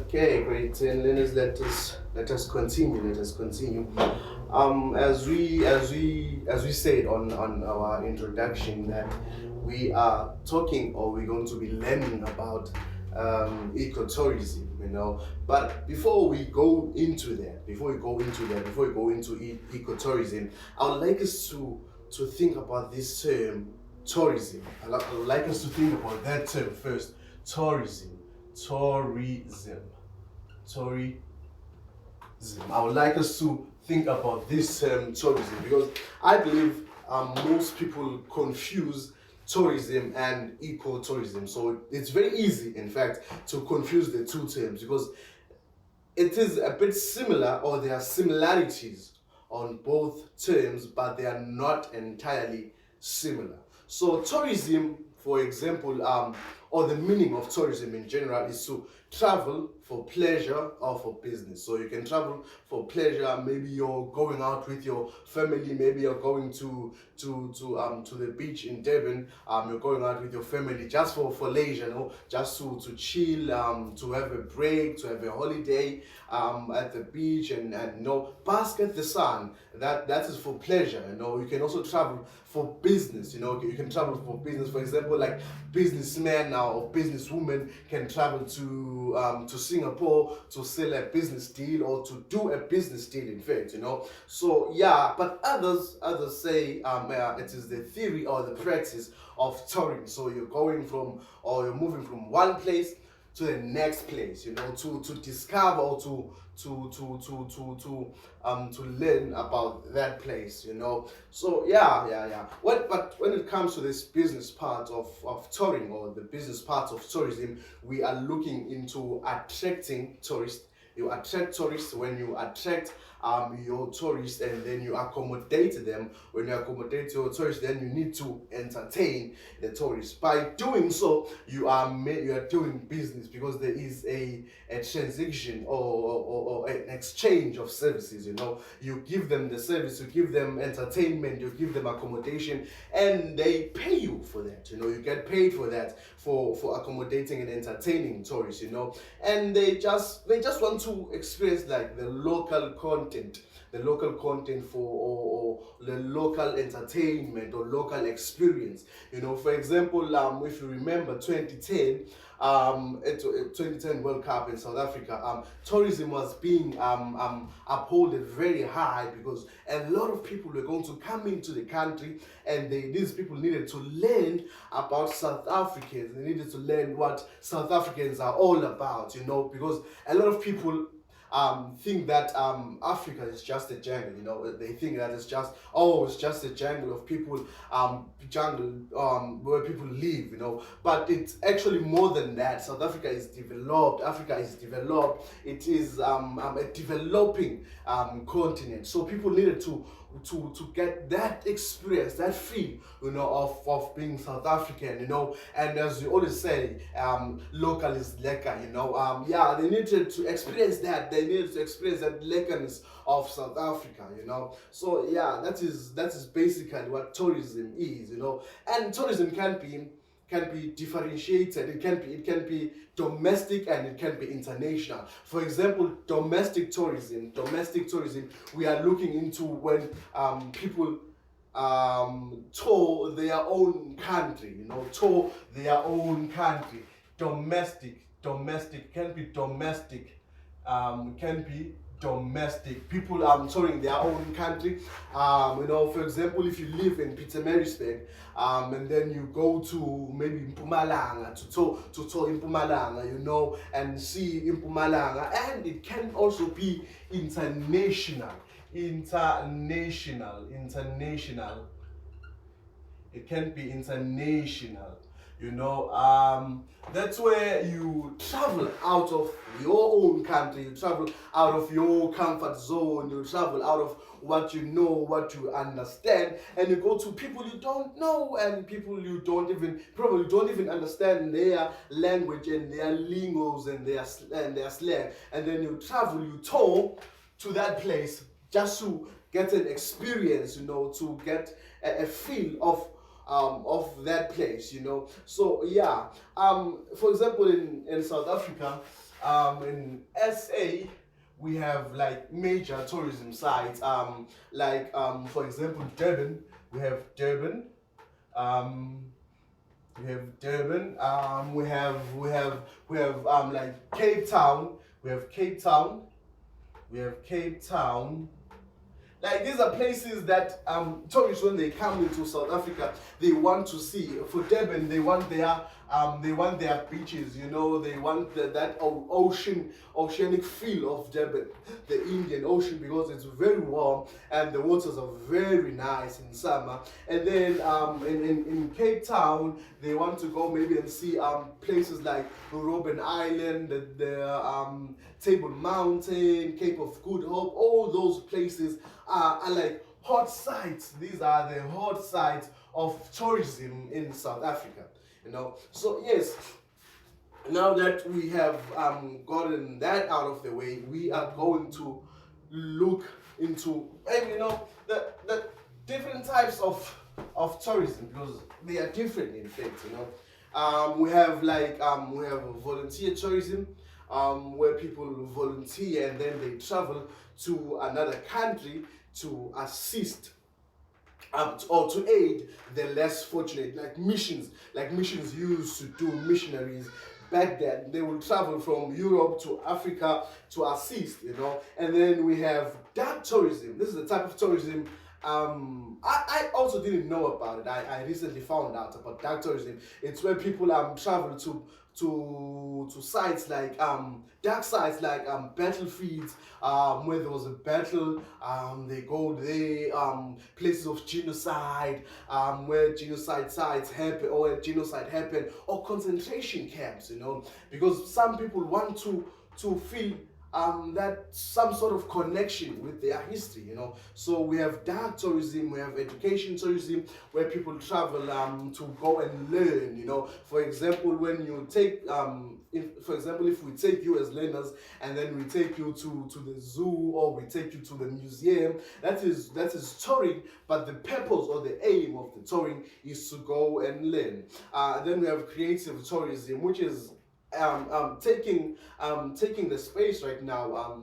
Okay, great. And let us continue. Let us continue. As we said on our introduction that we are talking or we're going to be learning about ecotourism. But before we go into ecotourism, I would like us to think about this term tourism. I would like us to think about that term first. Tourism, tourism, tourism. I would like us to think about this tourism because I believe most people confuse tourism and ecotourism. So it's very easy, in fact, to confuse the two terms because it is a bit similar, or there are similarities on both terms, but they are not entirely similar. So tourism, for example, or the meaning of tourism in general is to travel for pleasure or for business. So you can travel for pleasure. Maybe you're going out with your family. Maybe you're going to the beach in Devon. You're going out with your family just for leisure, just to chill, to have a break, to have a holiday at the beach and bask at the sun. That is for pleasure. You can also travel for business. You can travel for business. For example, like businessmen or businesswomen can travel to Singapore to sell a business deal or to do a business deal, in fact. So yeah, but others say it is the theory or the practice of touring. So you're going from, or you're moving from one place to the next place, to discover or to learn about that place, So yeah. But when it comes to this business part of touring, or the business part of tourism, we are looking into attracting tourists. You attract tourists when you attract your tourists, and then you accommodate them. When you accommodate your tourists, then you need to entertain the tourists. By doing so, you are doing business, because there is a transaction or an exchange of services. You give them the service, you give them entertainment, you give them accommodation, and they pay you for that. You get paid for that, for accommodating and entertaining tourists. And they just want to experience like the local content for, or the local entertainment or local experience. For example, if you remember 2010, 2010 World Cup in South Africa, tourism was being upholded very high, because a lot of people were going to come into the country, and these people needed to learn about South Africans. They needed to learn what South Africans are all about, because a lot of people think that Africa is just a jungle. They think that it's just a jungle of people, where people live. But it's actually more than that. South Africa is developed. Africa is developed. It is a developing continent. So people needed to get that experience, that feel, of being South African, and as you always say, local is lekker, yeah, they needed to experience that. They needed to experience that lekkerness of South Africa, So yeah, that is basically what tourism is, and tourism can be differentiated. It can be domestic, and it can be international. For example, domestic tourism, we are looking into when people tour their own country, Domestic can be domestic, people touring their own country. For example, if you live in Pietermaritzburg, and then you go to maybe Mpumalanga to tour in Mpumalanga, and see in Mpumalanga. And it can also be international. It can be international. That's where you travel out of your own country, you travel out of your comfort zone, you travel out of what you know, what you understand, and you go to people you don't know, and people you probably don't even understand their language and their lingos and their slang, and then you travel, you tour to that place just to get an experience, to get a feel of that place, So yeah, for example, in South Africa, In SA, we have like major tourism sites. For example, Durban. We have Durban. Um, we have Durban. We have like Cape Town. We have Cape Town. We have Cape Town. Like these are places that tourists, when they come into South Africa, they want to see. For Durban, they want their beaches. You know, they want that oceanic feel of Durban, the Indian Ocean, because it's very warm and the waters are very nice in summer. And then in Cape Town, they want to go maybe and see places like Robben Island, the Table Mountain, Cape of Good Hope. All those places are like hot sites. These are the hot sites of tourism in South Africa. You know, so yes, now that we have gotten that out of the way, we are going to look into, and you know, the different types of tourism, because they are different in fact. You know, we have volunteer tourism, where people volunteer and then they travel to another country to assist or to aid the less fortunate, like missions used to do. Missionaries back then, they will travel from Europe to Africa to assist, you know. And then we have dark tourism. This is the type of tourism I also didn't know about it. I recently found out about dark tourism. It's where people travel to sites like dark sites like battlefields, where there was a battle. They go there, places of genocide, where genocide sites happen, or where genocide happened, or concentration camps, you know, because some people want to feel that some sort of connection with their history, you know. So we have dark tourism, we have education tourism, where people travel to go and learn, you know. For example, when you take, if we take you as learners and then we take you to the zoo, or we take you to the museum, that is touring, but the purpose or the aim of the touring is to go and learn. Then we have creative tourism, which is taking the space right now,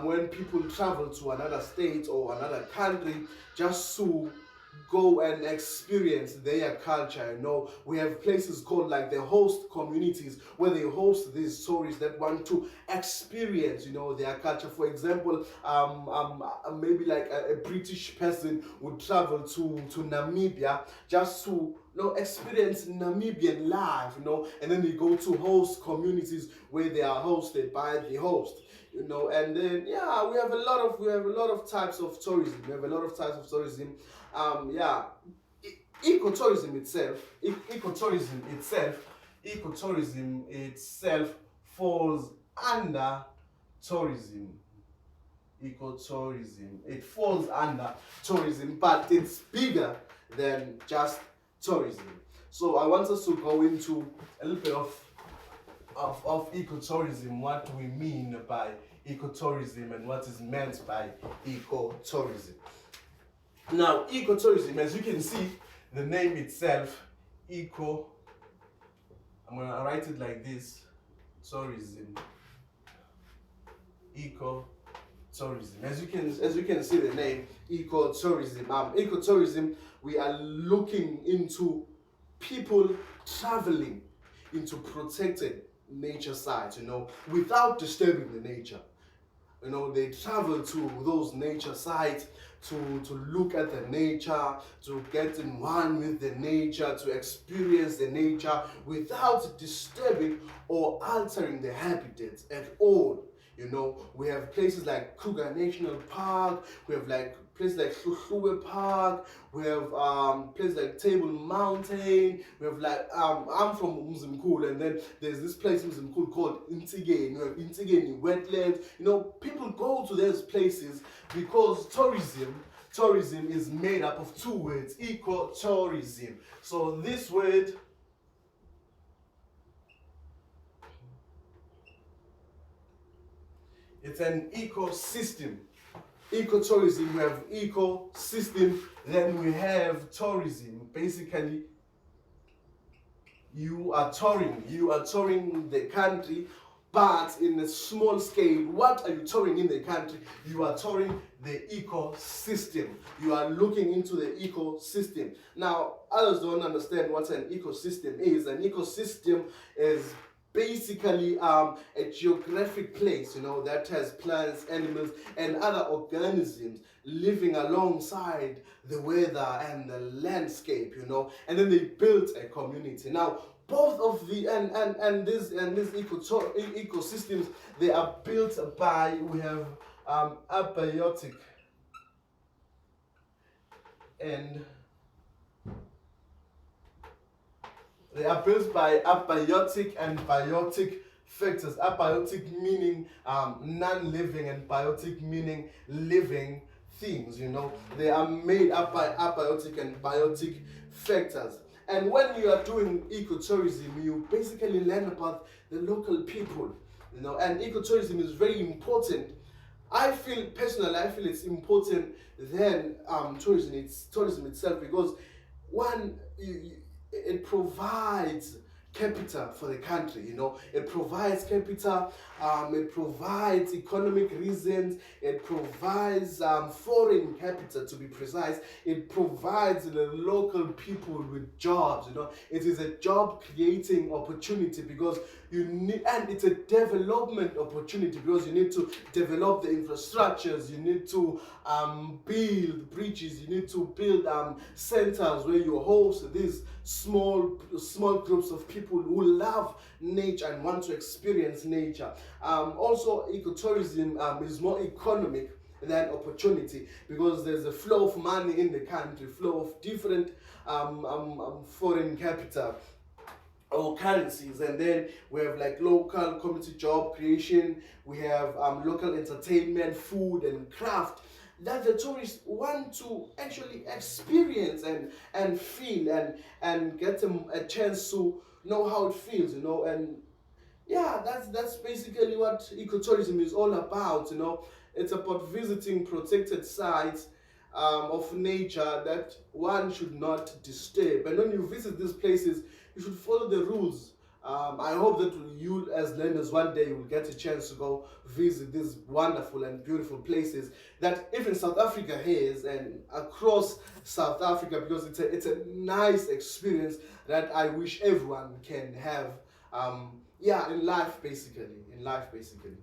when people travel to another state or another country just to go and experience their culture. You know, we have places called like the host communities, where they host these tourists that want to experience, you know, their culture. For example, maybe like a British person would travel to Namibia just to, you know, experience Namibian life, you know, and then they go to host communities where they are hosted by the host, you know. And then yeah, we have a lot of types of tourism. We have a lot of types of tourism. Ecotourism itself falls under tourism. Ecotourism, it falls under tourism, but it's bigger than just tourism. So I want us to go into a little bit of ecotourism, what we mean by ecotourism and what is meant by ecotourism. Now, ecotourism, as you can see, the name itself, eco, I'm gonna write it like this: tourism, ecotourism. As you can see the name, ecotourism. Ecotourism, we are looking into people traveling into protected nature sites, you know, without disturbing the nature. You know, they travel to those nature sites to look at the nature, to get in one with the nature, to experience the nature without disturbing or altering the habitats at all. You know, we have places like Kruger National Park, we have like places like Hluhluwe Park, we have places like Table Mountain, we have like, I'm from Mzimkulu, and then there's this place in Mzimkulu called Intigeni. We have Intigeni wetlands. You know, people go to those places because tourism is made up of two words: ecotourism. So this word, it's an ecosystem. Ecotourism, we have ecosystem, then we have tourism. Basically, you are touring the country but in a small scale. What are you touring in the country? You are touring the ecosystem. You are looking into the ecosystem. Now, others don't understand what an ecosystem is. An ecosystem is basically a geographic place, that has plants, animals, and other organisms living alongside the weather and the landscape, and then they built a community. Now, both of the these ecosystems, they are built by, we have abiotic and they are built by abiotic and biotic factors. Abiotic meaning non-living, and biotic meaning living things. They are made up by abiotic and biotic factors. And when you are doing ecotourism, you basically learn about the local people. And ecotourism is very important. Personally, I feel it's important than tourism itself, because one, it provides capital for the country. It provides capital, it provides economic reasons, it provides foreign capital, to be precise. It provides the local people with jobs. It is a job creating opportunity, because you need, and it's a development opportunity, because you need to develop the infrastructures, you need to build bridges, you need to build centers where you host these small groups of people who love nature and want to experience nature. Also, ecotourism is more economic than opportunity, because there's a flow of money in the country, flow of different foreign capital or currencies, and then we have like local community job creation, we have local entertainment, food and craft that the tourists want to actually experience and feel and get a chance to know how it feels, and yeah, that's basically what ecotourism is all about. It's about visiting protected sites of nature that one should not disturb. And when you visit these places, you should follow the rules. I hope that you, as learners, one day will get a chance to go visit these wonderful and beautiful places that even South Africa has, and across South Africa, because it's a nice experience that I wish everyone can have. In life basically.